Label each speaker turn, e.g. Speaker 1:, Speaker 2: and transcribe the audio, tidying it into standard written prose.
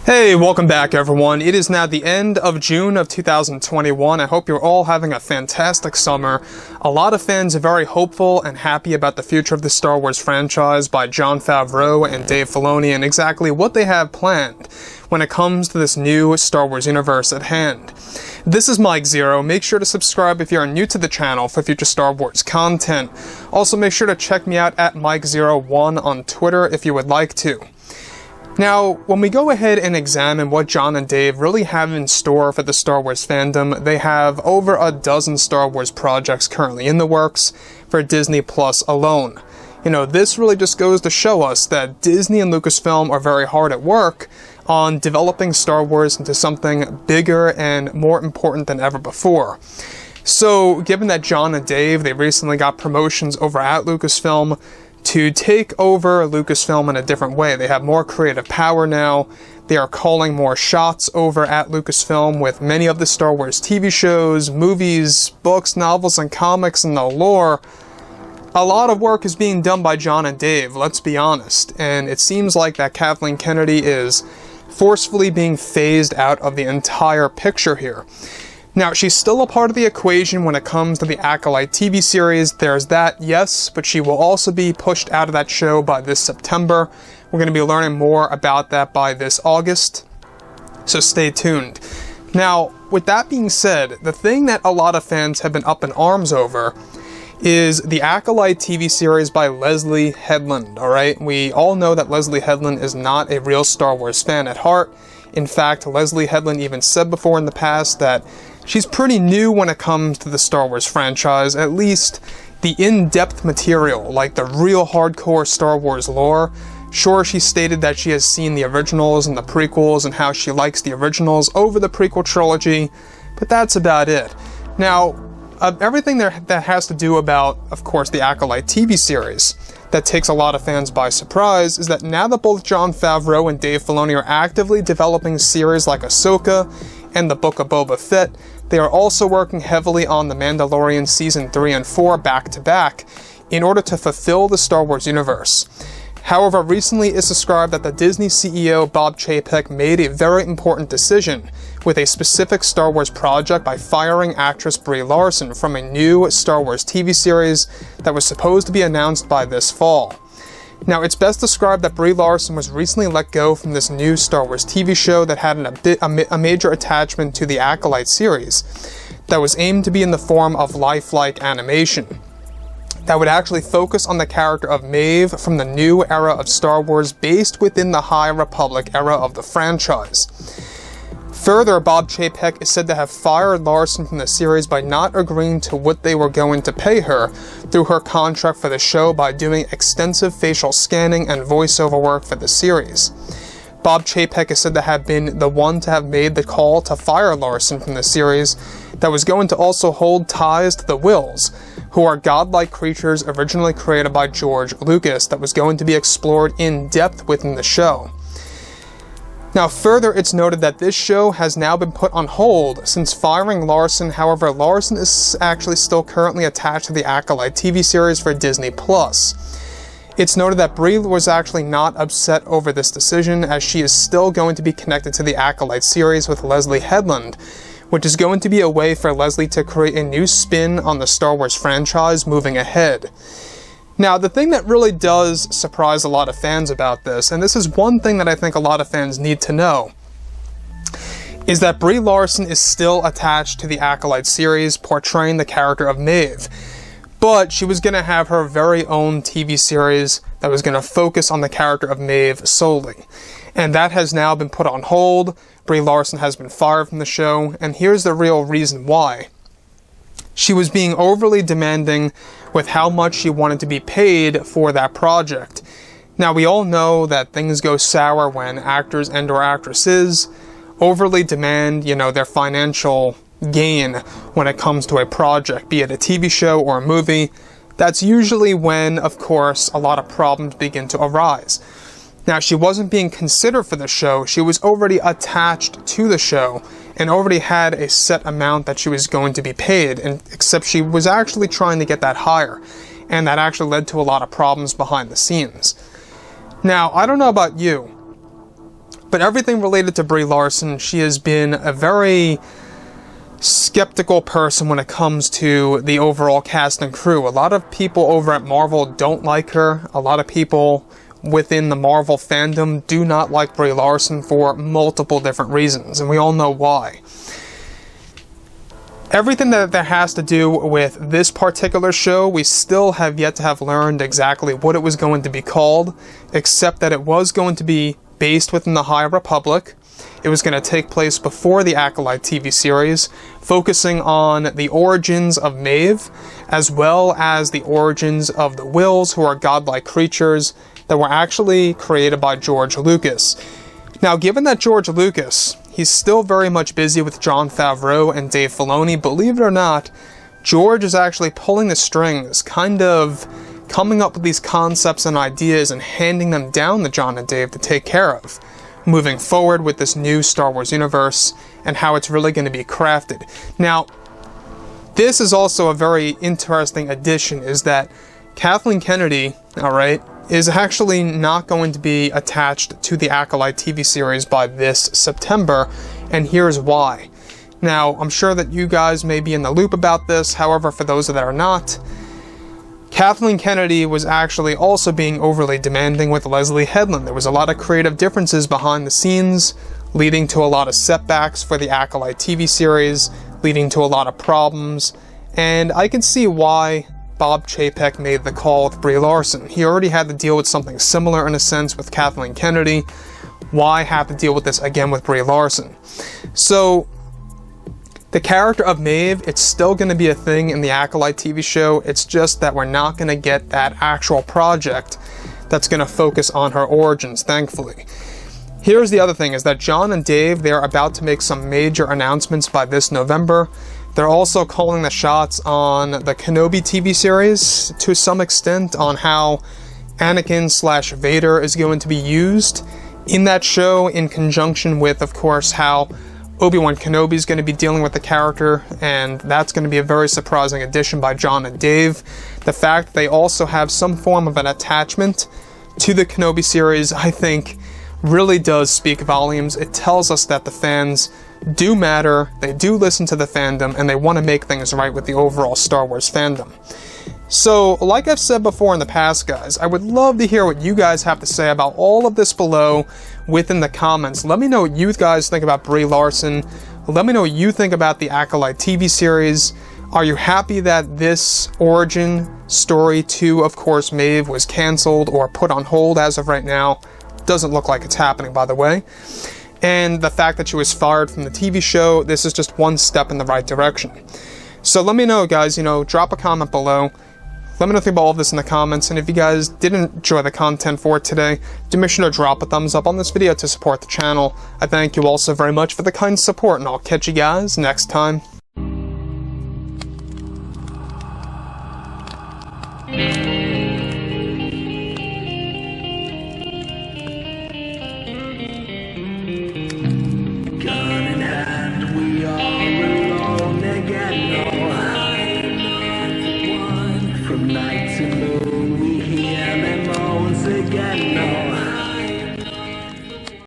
Speaker 1: Hey, welcome back everyone. It is now the end of June of 2021. I hope you're all having a fantastic summer. A lot of fans are very hopeful and happy about the future of the Star Wars franchise by Jon Favreau and Dave Filoni and exactly what they have planned when it comes to this new Star Wars universe at hand. This is Mike Zero. Make sure to subscribe if you're new to the channel for future Star Wars content. Also make sure to check me out at Mike01 on Twitter if you would like to. Now, when we go ahead and examine what Jon and Dave really have in store for the Star Wars fandom, they have over a dozen Star Wars projects currently in the works for Disney Plus alone. You know, this really just goes to show us that Disney and Lucasfilm are very hard at work on developing Star Wars into something bigger and more important than ever before. So, given that Jon and Dave, they recently got promotions over at Lucasfilm to take over Lucasfilm in a different way. They have more creative power now. They are calling more shots over at Lucasfilm with many of the Star Wars TV shows, movies, books, novels, and comics and the lore. A lot of work is being done by Jon and Dave, let's be honest, and it seems like that Kathleen Kennedy is forcefully being phased out of the entire picture here. Now, she's still a part of the equation when it comes to the Acolyte TV series. There's that, yes, but she will also be pushed out of that show by this September. We're going to be learning more about that by this August, so stay tuned. Now, with that being said, the thing that a lot of fans have been up in arms over is the Acolyte TV series by Leslie Headland, alright? We all know that Leslie Headland is not a real Star Wars fan at heart. In fact, Leslie Headland even said before in the past that she's pretty new when it comes to the Star Wars franchise, at least the in-depth material, like the real hardcore Star Wars lore. Sure, she stated that she has seen the originals and the prequels and how she likes the originals over the prequel trilogy, but that's about it. Now, everything that has to do about, of course, the Acolyte TV series that takes a lot of fans by surprise is that now that both Jon Favreau and Dave Filoni are actively developing series like Ahsoka and the Book of Boba Fett, they are also working heavily on The Mandalorian Season 3 and 4 back-to-back in order to fulfill the Star Wars universe. However, recently it's described that the Disney CEO Bob Chapek made a very important decision with a specific Star Wars project by firing actress Brie Larson from a new Star Wars TV series that was supposed to be announced by this fall. Now, it's best described that Brie Larson was recently let go from this new Star Wars TV show that had a major attachment to the Acolyte series that was aimed to be in the form of lifelike animation that would actually focus on the character of Maeve from the new era of Star Wars based within the High Republic era of the franchise. Further, Bob Chapek is said to have fired Larson from the series by not agreeing to what they were going to pay her through her contract for the show by doing extensive facial scanning and voiceover work for the series. Bob Chapek is said to have been the one to have made the call to fire Larson from the series that was going to also hold ties to the Wills, who are godlike creatures originally created by George Lucas that was going to be explored in depth within the show. Now, further, it's noted that this show has now been put on hold since firing Larson. However, Larson is actually still currently attached to the Acolyte TV series for Disney Plus. It's noted that Brie was actually not upset over this decision, as she is still going to be connected to the Acolyte series with Leslie Headland, which is going to be a way for Leslie to create a new spin on the Star Wars franchise moving ahead. Now, the thing that really does surprise a lot of fans about this, and this is one thing that I think a lot of fans need to know, is that Brie Larson is still attached to the Acolyte series portraying the character of Maeve. But she was going to have her very own TV series that was going to focus on the character of Maeve solely. And that has now been put on hold. Brie Larson has been fired from the show, and here's the real reason why. She was being overly demanding with how much she wanted to be paid for that project. Now, we all know that things go sour when actors and or actresses overly demand, their financial gain when it comes to a project, be it a TV show or a movie. That's usually when, of course, a lot of problems begin to arise. Now, she wasn't being considered for the show. She was already attached to the show and already had a set amount that she was going to be paid, except she was actually trying to get that higher, and that actually led to a lot of problems behind the scenes. Now, I don't know about you, But everything related to Brie Larson, she has been a very skeptical person when it comes to the overall cast and crew. A lot of people over at Marvel don't like her. A lot of people within the Marvel fandom do not like Brie Larson for multiple different reasons, and we all know why. Everything that has to do with this particular show, we still have yet to have learned exactly what it was going to be called, except that it was going to be based within the High Republic. It was going to take place before the Acolyte TV series, focusing on the origins of Maeve, as well as the origins of the Wills, who are godlike creatures that were actually created by George Lucas. Now, given that George Lucas, he's still very much busy with Jon Favreau and Dave Filoni, believe it or not, George is actually pulling the strings, kind of coming up with these concepts and ideas and handing them down to Jon and Dave to take care of, moving forward with this new Star Wars universe and how it's really going to be crafted. Now, this is also a very interesting addition, is that Kathleen Kennedy, alright, is actually not going to be attached to the Acolyte TV series by this September, and here's why. Now, I'm sure that you guys may be in the loop about this, however, for those that are not, Kathleen Kennedy was actually also being overly demanding with Leslie Headland. There was a lot of creative differences behind the scenes, leading to a lot of setbacks for the Acolyte TV series, leading to a lot of problems, and I can see why Bob Chapek made the call with Brie Larson. He already had to deal with something similar in a sense with Kathleen Kennedy. Why have to deal with this again with Brie Larson? So, the character of Maeve, it's still going to be a thing in the Acolyte TV show. It's just that we're not going to get that actual project that's going to focus on her origins, thankfully. Here's the other thing, is that Jon and Dave, they're about to make some major announcements by this November. They're also calling the shots on the Kenobi TV series, to some extent, on how Anakin/Vader is going to be used in that show, in conjunction with, of course, how Obi-Wan Kenobi is going to be dealing with the character, and that's going to be a very surprising addition by Jon and Dave. The fact that they also have some form of an attachment to the Kenobi series, I think, really does speak volumes. It tells us that the fans do matter, they do listen to the fandom, and they want to make things right with the overall Star Wars fandom. So, like I've said before in the past, guys, I would love to hear what you guys have to say about all of this below within the comments. Let me know what you guys think about Brie Larson. Let me know what you think about the Acolyte TV series. Are you happy that this origin story to, of course, Maeve was cancelled or put on hold as of right now? Doesn't look like it's happening, by the way. And the fact that she was fired from the TV show, this is just one step in the right direction. So let me know, guys, drop a comment below. Let me know what you think about all of this in the comments, and if you guys did enjoy the content for today, do make sure to drop a thumbs up on this video to support the channel. I thank you all so very much for the kind support, and I'll catch you guys next time.